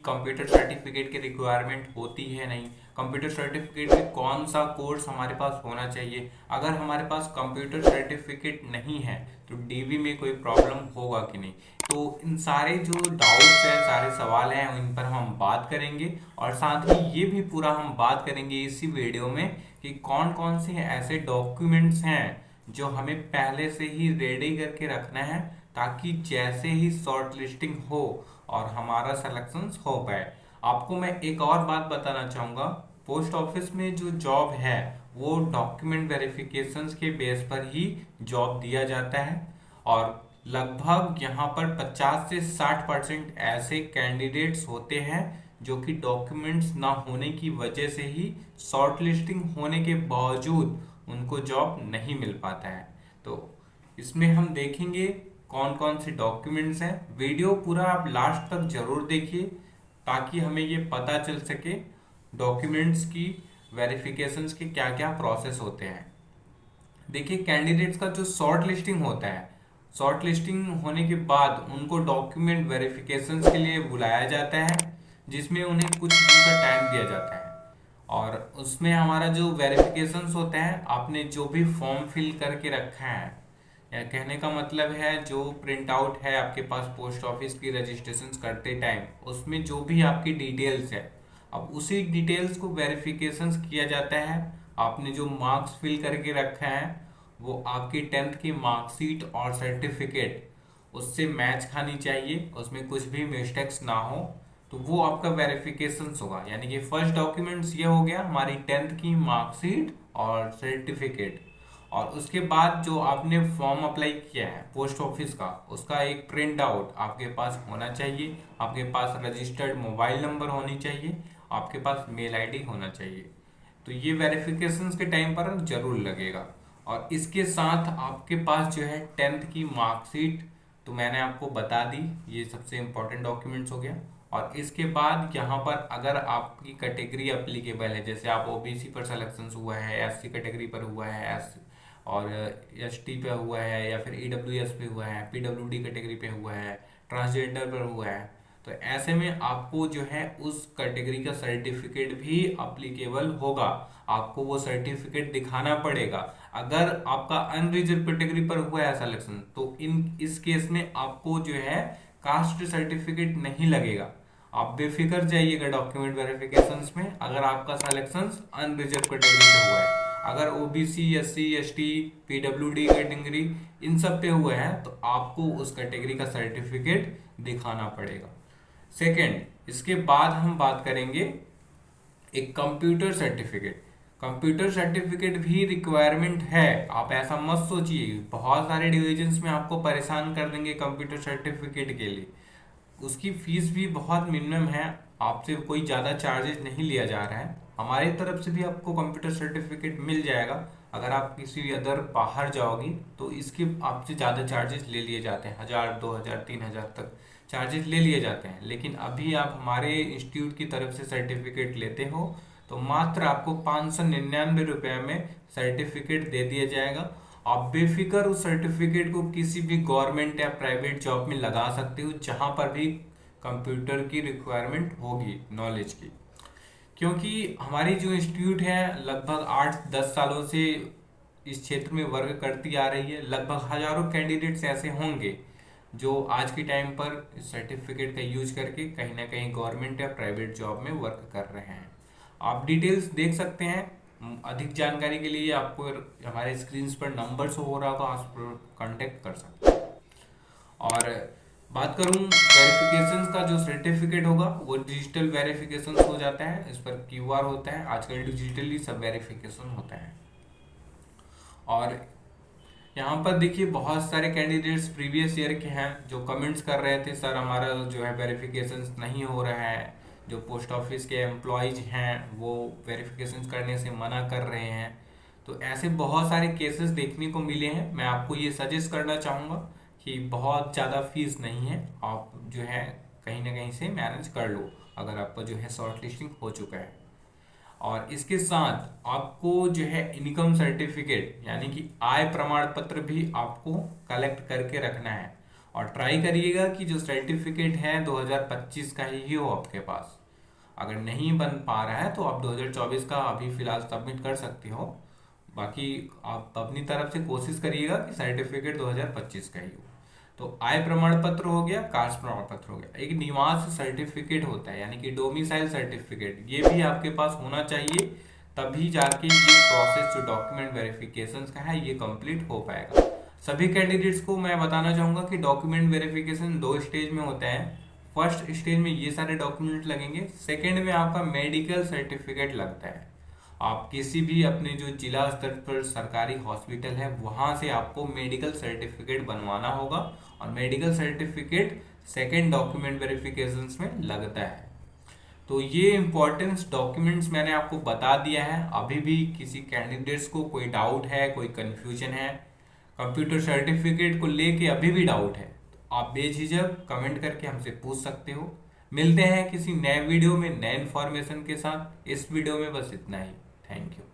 Computer certificate की requirement होती है नहीं, कंप्यूटर सर्टिफिकेट में कौन सा कोर्स हमारे पास होना चाहिए, अगर हमारे पास कंप्यूटर सर्टिफिकेट नहीं है तो डीवी में कोई प्रॉब्लम होगा कि नहीं। तो इन सारे जो डाउट्स हैं, सारे सवाल हैं, इन पर हम बात करेंगे और साथ ही ये भी पूरा हम बात करेंगे इसी वीडियो में कि कौन कौन से ऐसे डॉक्यूमेंट्स हैं जो हमें पहले से ही रेडी करके रखना है, ताकि जैसे ही शॉर्ट लिस्टिंग हो और हमारा सिलेक्शन हो पाए। आपको मैं एक और बात बताना चाहूँगा, पोस्ट ऑफिस में जो जॉब है वो डॉक्यूमेंट वेरिफिकेशंस के बेस पर ही जॉब दिया जाता है और लगभग यहाँ पर 50 से 60% ऐसे कैंडिडेट्स होते हैं जो कि डॉक्यूमेंट्स ना होने की वजह से ही शॉर्ट लिस्टिंग होने के बावजूद उनको जॉब नहीं मिल पाता है। तो इसमें हम देखेंगे कौन कौन से डॉक्यूमेंट्स हैं। वीडियो पूरा आप लास्ट तक जरूर देखिए ताकि हमें ये पता चल सके डॉक्यूमेंट्स की वेरिफिकेशंस के क्या क्या प्रोसेस होते हैं। देखिए, कैंडिडेट्स का जो शॉर्ट लिस्टिंग होता है, शॉर्ट लिस्टिंग होने के बाद उनको डॉक्यूमेंट वेरिफिकेशंस के लिए बुलाया जाता है, जिसमें उन्हें कुछ दिन का टाइम दिया जाता है और उसमें हमारा जो वेरिफिकेशंस होता है, आपने जो भी फॉर्म फिल करके रखा है, या कहने का मतलब है जो प्रिंट आउट है आपके पास पोस्ट ऑफिस की रजिस्ट्रेशन करते टाइम, उसमें जो भी आपकी डिटेल्स है, अब उसी डिटेल्स को वेरिफिकेशंस किया जाता है। आपने जो मार्क्स फिल करके रखा है वो आपकी 10th की मार्कशीट और सर्टिफिकेट उससे मैच खानी चाहिए, उसमें कुछ भी मिस्टेक्स ना हो, तो वो आपका वेरिफिकेशन होगा। यानी कि फर्स्ट डॉक्यूमेंट्स ये हो गया हमारी 10th की मार्कशीट और सर्टिफिकेट, और उसके बाद जो आपने फॉर्म अप्लाई किया है पोस्ट ऑफिस का, उसका एक प्रिंट आउट आपके पास होना चाहिए, आपके पास रजिस्टर्ड मोबाइल नंबर होनी चाहिए, आपके पास मेल आईडी होना चाहिए। तो ये वेरिफिकेशंस के टाइम पर जरूर लगेगा। और इसके साथ आपके पास जो है 10th की मार्कशीट, तो मैंने आपको बता दी, ये सबसे इम्पोर्टेंट डॉक्यूमेंट्स हो गया। और इसके बाद यहाँ पर अगर आपकी कैटेगरी अप्लीकेबल है, जैसे आप ओबीसी पर सिलेक्शन हुआ है, एससी कैटेगरी पर हुआ है, एस और एसटी पे हुआ है, या फिर ईडब्ल्यूएस पे हुआ है, पीडब्ल्यूडी कैटेगरी पे हुआ है, ट्रांसजेंडर पर हुआ है, तो ऐसे में आपको जो है उस कैटेगरी का सर्टिफिकेट भी अप्लीकेबल होगा। आपको वो सर्टिफिकेट दिखाना पड़ेगा। अगर आपका अनरिजर्व कैटेगरी पर हुआ है सिलेक्शन, तो इस केस में आपको जो है कास्ट सर्टिफिकेट नहीं लगेगा। आप बेफिक्र जाइएगा डॉक्यूमेंट वेरिफिकेशंस में, अगर आपका सिलेक्शन अनरिजर्व कैटेगरी पे हुआ है। अगर OBC, SC, ST, PWD category इन सब पे हुए हैं तो आपको उस कैटेगरी का सर्टिफिकेट दिखाना पड़ेगा। सेकंड, इसके बाद हम बात करेंगे एक कंप्यूटर सर्टिफिकेट। कंप्यूटर सर्टिफिकेट भी रिक्वायरमेंट है, आप ऐसा मत सोचिए बहुत सारे डिविजन्स में आपको परेशान कर देंगे कंप्यूटर सर्टिफिकेट के लिए। उसकी फीस भी बहुत मिनिमम है, आपसे कोई ज़्यादा चार्जेस नहीं लिया जा रहा है। हमारी तरफ से भी आपको कंप्यूटर सर्टिफिकेट मिल जाएगा। अगर आप किसी अदर बाहर जाओगी तो इसके आपसे ज़्यादा चार्जेस ले लिए जाते हैं, 1000, 2000, 3000 तक चार्जेस ले लिए जाते हैं। लेकिन अभी आप हमारे इंस्टीट्यूट की तरफ से सर्टिफिकेट लेते हो तो मात्र आपको 599 रुपये में सर्टिफिकेट दे दिया जाएगा। आप बेफिक्र उस सर्टिफिकेट को किसी भी गवर्नमेंट या प्राइवेट जॉब में लगा सकते हो जहां पर भी कंप्यूटर की रिक्वायरमेंट होगी नॉलेज की। क्योंकि हमारी जो इंस्टीट्यूट है लगभग 8-10 सालों से इस क्षेत्र में वर्क करती आ रही है, लगभग हजारों कैंडिडेट्स ऐसे होंगे जो आज के टाइम पर इस सर्टिफिकेट का यूज करके कहीं ना कहीं गवर्नमेंट या प्राइवेट जॉब में वर्क कर रहे हैं। आप डिटेल्स देख सकते हैं। अधिक जानकारी के लिए आपको हमारे स्क्रीन पर नंबर शो हो रहा होगा, आप कांटेक्ट कर सकते हैं। और बात करूं वेरिफिकेशन का, जो सर्टिफिकेट होगा वो डिजिटल वेरिफिकेशन हो जाता है, इस पर क्यूआर होता है, आजकल डिजिटली सब वेरिफिकेशन होता है। और यहाँ पर देखिए बहुत सारे कैंडिडेट्स प्रीवियस ईयर के हैं जो कमेंट्स कर रहे थे, सर हमारा जो है वेरिफिकेशन नहीं हो रहा है, जो पोस्ट ऑफिस के एम्प्लॉयज हैं वो वेरिफिकेशन करने से मना कर रहे हैं। तो ऐसे बहुत सारे केसेस देखने को मिले हैं। मैं आपको ये सजेस्ट करना चाहूँगा कि बहुत ज़्यादा फीस नहीं है, आप जो है कहीं ना कहीं से मैनेज कर लो अगर आपका जो है शॉर्ट लिस्टिंग हो चुका है। और इसके साथ आपको जो है इनकम सर्टिफिकेट यानी कि आय प्रमाण पत्र भी आपको कलेक्ट करके रखना है। और ट्राई करिएगा कि जो सर्टिफिकेट है 2025 का ही हो आपके पास। अगर नहीं बन पा रहा है तो आप 2024 का अभी फिलहाल सबमिट कर सकते हो। बाकी आप अपनी तरफ से कोशिश करिएगा कि सर्टिफिकेट 2025 का ही हो। तो आय प्रमाण पत्र हो गया, कास्ट प्रमाण पत्र हो गया। एक निवास सर्टिफिकेट होता है, यानी कि डोमिसाइल सर्टिफिकेट, ये भी आपके पास होना चाहिए, तभी जाके ये प्रोसेस जो डॉक्यूमेंट वेरिफिकेशन का है ये कंप्लीट हो पाएगा। सभी कैंडिडेट्स को मैं बताना चाहूंगा कि डॉक्यूमेंट वेरिफिकेशन 2 स्टेज में होता है। फर्स्ट स्टेज में ये सारे डॉक्यूमेंट लगेंगे, सेकेंड में आपका मेडिकल सर्टिफिकेट लगता है। आप किसी भी अपने जो जिला स्तर पर सरकारी हॉस्पिटल है वहां से आपको मेडिकल सर्टिफिकेट बनवाना होगा, और medical certificate second document verification में लगता है। तो ये इंपॉर्टेंस डॉक्यूमेंट्स मैंने आपको बता दिया है। अभी भी किसी कैंडिडेट्स को कोई डाउट है, कोई कंफ्यूजन है, कंप्यूटर सर्टिफिकेट को लेके अभी भी डाउट है, तो आप बेझिझक कमेंट करके हमसे पूछ सकते हो। मिलते हैं किसी नए वीडियो में नए इन्फॉर्मेशन के साथ। इस वीडियो में बस इतना ही। Thank you.